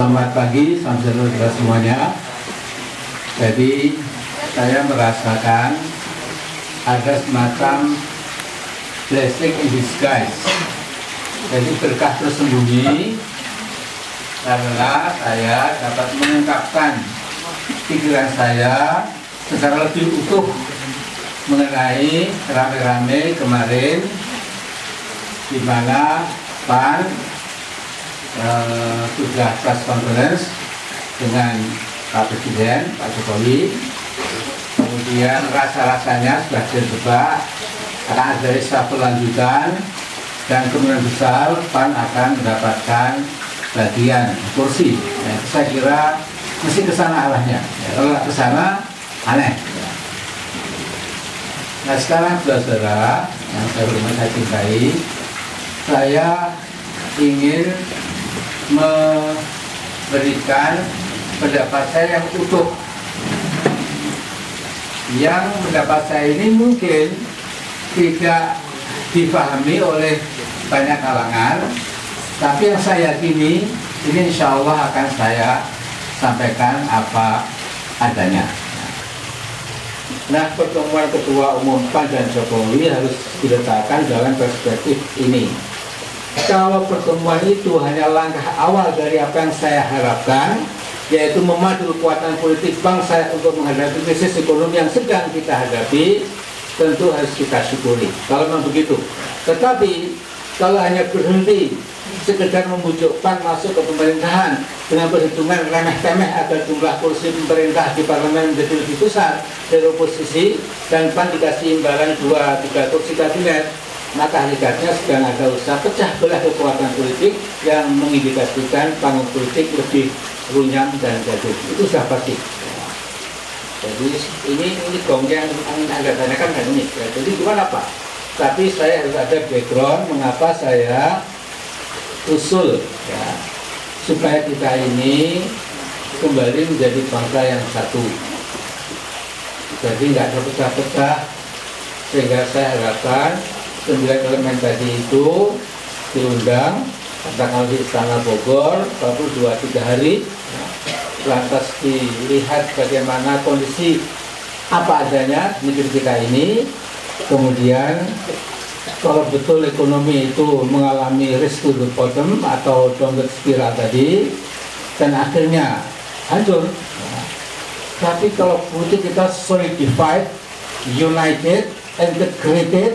Selamat pagi, saudara-saudara semuanya. Jadi saya merasakan ada semacam blessing in disguise. Jadi berkah tersembunyi karena saya dapat mengungkapkan pikiran saya secara lebih utuh mengenai rame-rame kemarin di mana PAN sudah press conference dengan Pak Presiden, Pak Jokowi. Kemudian rasa-rasanya sudah ditebak akan ada reshuffle lanjutan dan kemungkinan besar PAN akan mendapatkan bagian kursi. Saya kira mesti ke sana arahnya. Kalau ke sana aneh. Nah sekarang saudara yang saya hormati, saya cintai, saya ingin memberikan pendapat saya yang utuh. Yang pendapat saya ini mungkin tidak dipahami oleh banyak kalangan, tapi yang saya yakini ini insya Allah akan saya sampaikan apa adanya. Nah, pertemuan Ketua Umum PAN dan Jokowi harus diletakkan dalam perspektif ini. Kalau pertemuan itu hanya langkah awal dari apa yang saya harapkan, yaitu memadu kekuatan politik bangsa untuk menghadapi krisis ekonomi yang sedang kita hadapi, tentu harus kita syukuri kalau memang begitu. Tetapi kalau hanya berhenti sekedar membujuk PAN masuk ke pemerintahan dengan perhitungan remeh-temeh agar jumlah kursi pemerintah di parlemen menjadi lebih besar dari oposisi dan PAN dikasih imbalan 2-3 kursi kabinet, maka hakikatnya sedang ada usaha pecah belah kekuatan politik yang mengindikasikan panggung politik lebih runyam dan gaduh. Itu sudah pasti. Jadi ini gong yang Anda tanyakan kan ini. Ya, jadi gimana Pak? Tapi saya harus ada background mengapa saya usul ya, supaya kita ini kembali menjadi bangsa yang satu. Jadi nggak terpecah-pecah, sehingga saya harapkan 9 elemen tadi itu diundang, katakanlah di Istana Bogor, baru 2-3 hari, lantas dilihat bagaimana kondisi apa adanya negeri kita ini. Kemudian kalau betul ekonomi itu mengalami risk to the bottom atau downward spiral tadi, dan akhirnya hancur. Tapi kalau politik kita solidified, united, integrated,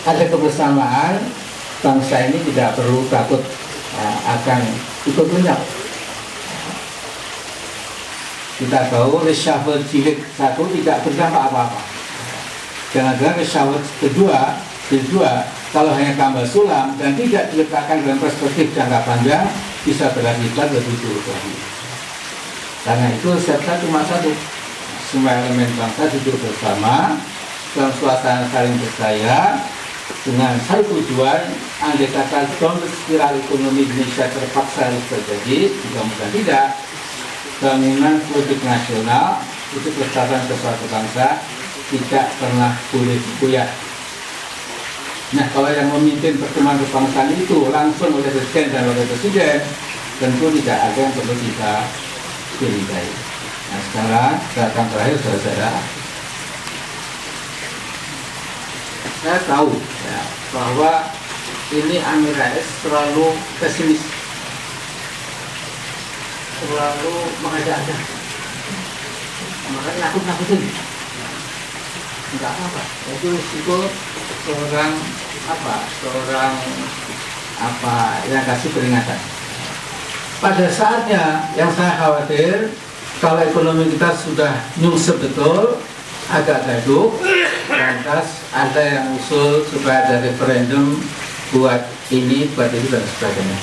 ada kebersamaan, bangsa ini tidak perlu takut akan ikut lenyap. Kita tahu reshuffle jilid 1 tidak berdampak apa-apa. Jangan-jangan reshuffle kedua, kalau hanya tambah sulam dan tidak diletakkan dalam perspektif jangka panjang, bisa berakibat lebih buruk lagi. Karena itu saya cuma satu, semua elemen bangsa duduk bersama dalam suasana saling percaya dengan satu tujuan. Andai kata downward spiral ekonomi Indonesia terpaksa harus terjadi, mudah-mudahan tidak, bangunan politik nasional itu persatuan suatu bangsa tidak pernah boleh goyah. Nah, kalau yang memimpin pertemuan kebangsaan itu langsung oleh presiden dan oleh presiden, tentu tidak ada yang perlu kita curigai. Nah, sekarang datang terakhir saudara, saya tahu ya, bahwa ini Amin Rais terlalu pesimis, terlalu mengada-ada, makanya nakut-nakutin. Enggak apa-apa, itu risiko seorang yang kasih peringatan. Pada saatnya yang saya khawatir, kalau ekonomi kita sudah nyungsep betul, agak gaduh, lantas ada yang usul supaya ada referendum buat ini, buat itu dan sebagainya.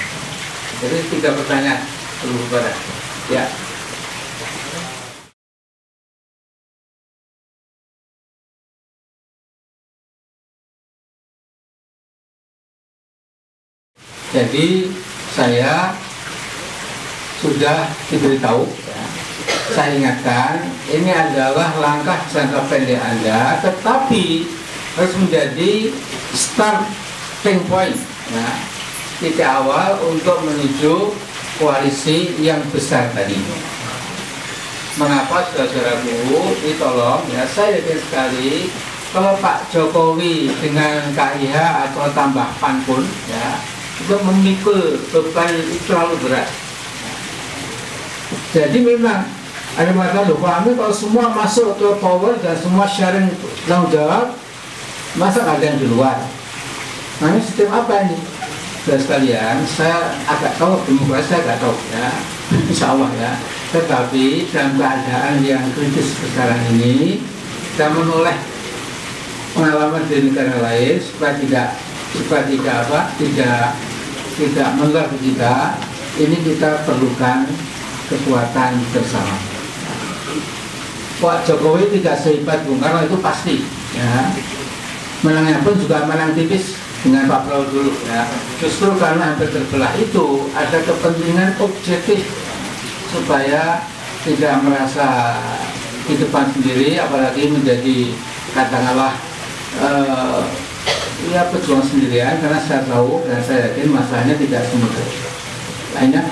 Jadi 3 pertanyaan perlu pada ya. Jadi saya sudah diberitahu, ya, saya ingatkan ini adalah langkah jangka pendek Anda, tetapi harus menjadi starting point, ya, titik awal untuk menuju koalisi yang besar tadi. Mengapa saudara-saudaraku, ini tolong ya, saya yakin sekali kalau Pak Jokowi dengan KIH atau tambah PAN pun ya, itu memikul beban itu terlalu berat. Jadi memang ada masalah loh, Pak Amin kalau semua masuk ke power dan semua sharing tanggung jawab, masa nggak ada yang di luar? Nah ini sistem apa ini? Dan sekalian, saya agak tahu demokrasi, saya agak tahu ya, insya Allah ya. Tetapi dalam keadaan yang kritis sekarang ini, kita menoleh pengalaman di negara lain supaya tidak menular ke kita. Ini kita perlukan kekuatan bersama. Pak Jokowi tidak sehebat Bung Karno itu pasti ya. Menangnya pun juga menang tipis dengan Pak Prabowo dulu ya. Justru karena hampir terbelah itu ada kepentingan objektif supaya tidak merasa di depan sendiri, apalagi menjadi katakanlah ya pejuang sendirian, karena saya tahu dan saya yakin masalahnya tidak semudah. Lainnya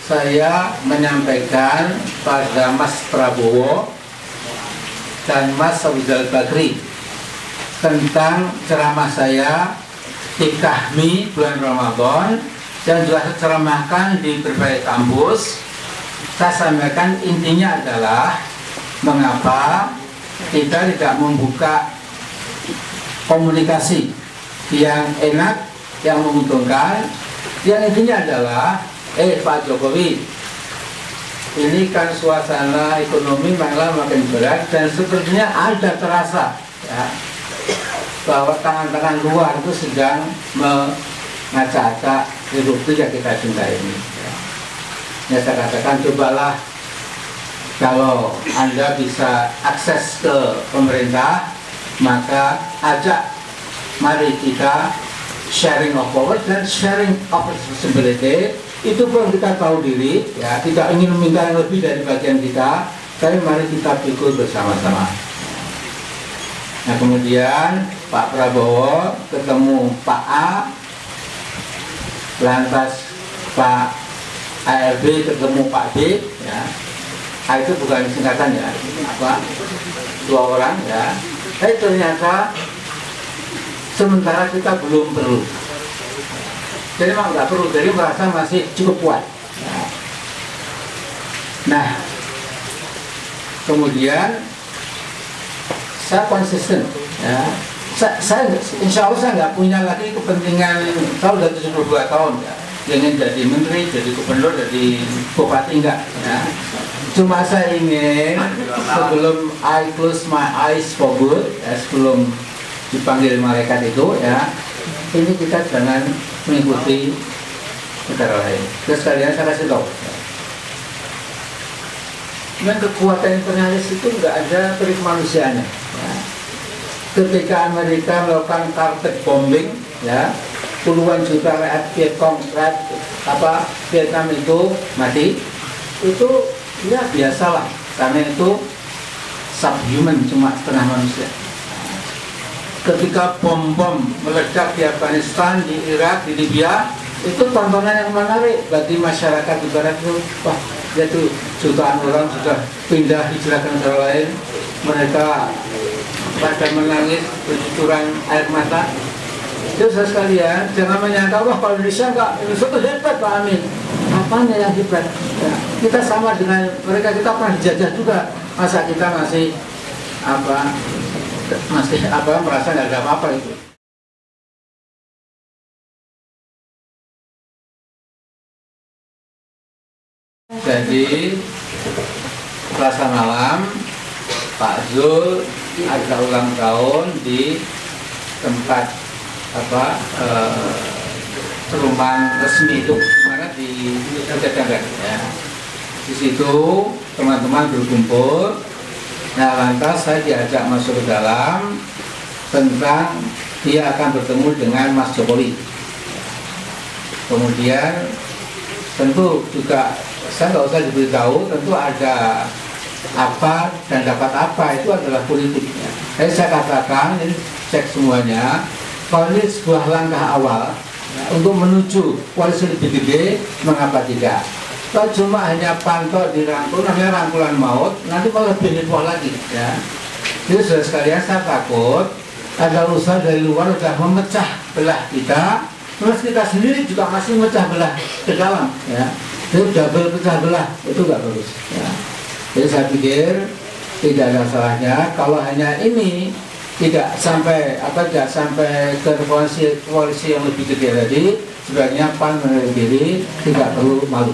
saya menyampaikan pada Mas Prabowo dan Mas Aburizal Bakri tentang ceramah saya di Kahmi bulan Ramadan dan juga saya ceramahkan di berbagai kampus. Saya sampaikan intinya adalah mengapa kita tidak membuka komunikasi yang enak, yang menguntungkan. Yang intinya adalah Pak Jokowi, ini kan suasana ekonomi makin berat dan sepertinya ada terasa ya, bahwa tangan-tangan luar itu sedang mengacak-acak hidup yang kita cintai ini ya. Saya katakan cobalah kalau Anda bisa akses ke pemerintah, maka ajak, mari kita sharing of power dan sharing of responsibility. Itu pun kita tahu diri ya, tidak ingin meminta yang lebih dari bagian kita, tapi mari kita pikul bersama-sama. Nah kemudian Pak Prabowo ketemu Pak A, lantas Pak ARB ketemu Pak B ya. A itu bukan singkatan ya, apa, 2 orang ya. Tapi ternyata sementara kita belum perlu, jadi memang nggak perlu, jadi merasa masih cukup kuat. Nah kemudian saya konsisten ya. Saya insya Allah saya nggak punya lagi kepentingan, saya udah 72 tahun ya, ingin jadi menteri, jadi gubernur, jadi bupati, enggak ya. Cuma saya ingin sebelum I close my eyes for good ya, sebelum dipanggil malaikat itu ya, ini kita jangan mengikuti negara lain. Terus sekalian saya kasih tahu, memang kekuatan imperialis itu nggak ada trik manusianya ya. Ketika Amerika melakukan carpet bombing ya, puluhan juta rakyat Vietnam itu mati, itu ya biasalah, karena itu subhuman, cuma setengah manusia. Ketika bom-bom meledak di Afghanistan, di Irak, di Libya, itu tontonan yang menarik bagi masyarakat di barat itu. Wah, yaitu jutaan orang sudah pindah hijrah ke negara lain, mereka pada menangis bercucuran air mata. Jadi saya sekalian, jangan menyangka wah kalau Indonesia itu hebat Pak Amin. Apanya yang hebat? Ya, kita sama dengan mereka, kita pernah dijajah juga. Masa kita masih merasa nggak ada apa-apa itu. Jadi Selasa malam Pak Zul ada ulang tahun di tempat perumahan resmi itu, mana di Jakarta ya. Di situ teman-teman berkumpul. Nah lantas saya diajak masuk ke dalam tentang dia akan bertemu dengan Mas Jokowi. Kemudian tentu juga saya nggak usah diberitahu, tentu ada apa dan dapat apa itu adalah politiknya. Jadi saya katakan ini cek semuanya, kalau ini sebuah langkah awal ya, untuk menuju koalisi lebih gede, mengapa tidak? Kalau cuma hanya pantau dirangkul, namanya rangkulan maut, nanti malah lebih heboh lagi ya. Jadi saudara sekalian, saya takut ada usaha dari luar sudah memecah belah kita, terus kita sendiri juga masih memecah belah ke dalam ya. Jadi double pecah belah itu nggak bagus ya. Jadi saya pikir tidak ada salahnya kalau hanya ini tidak sampai ke koalisi yang lebih gede tadi, sebaiknya PAN menarik diri, tidak perlu malu.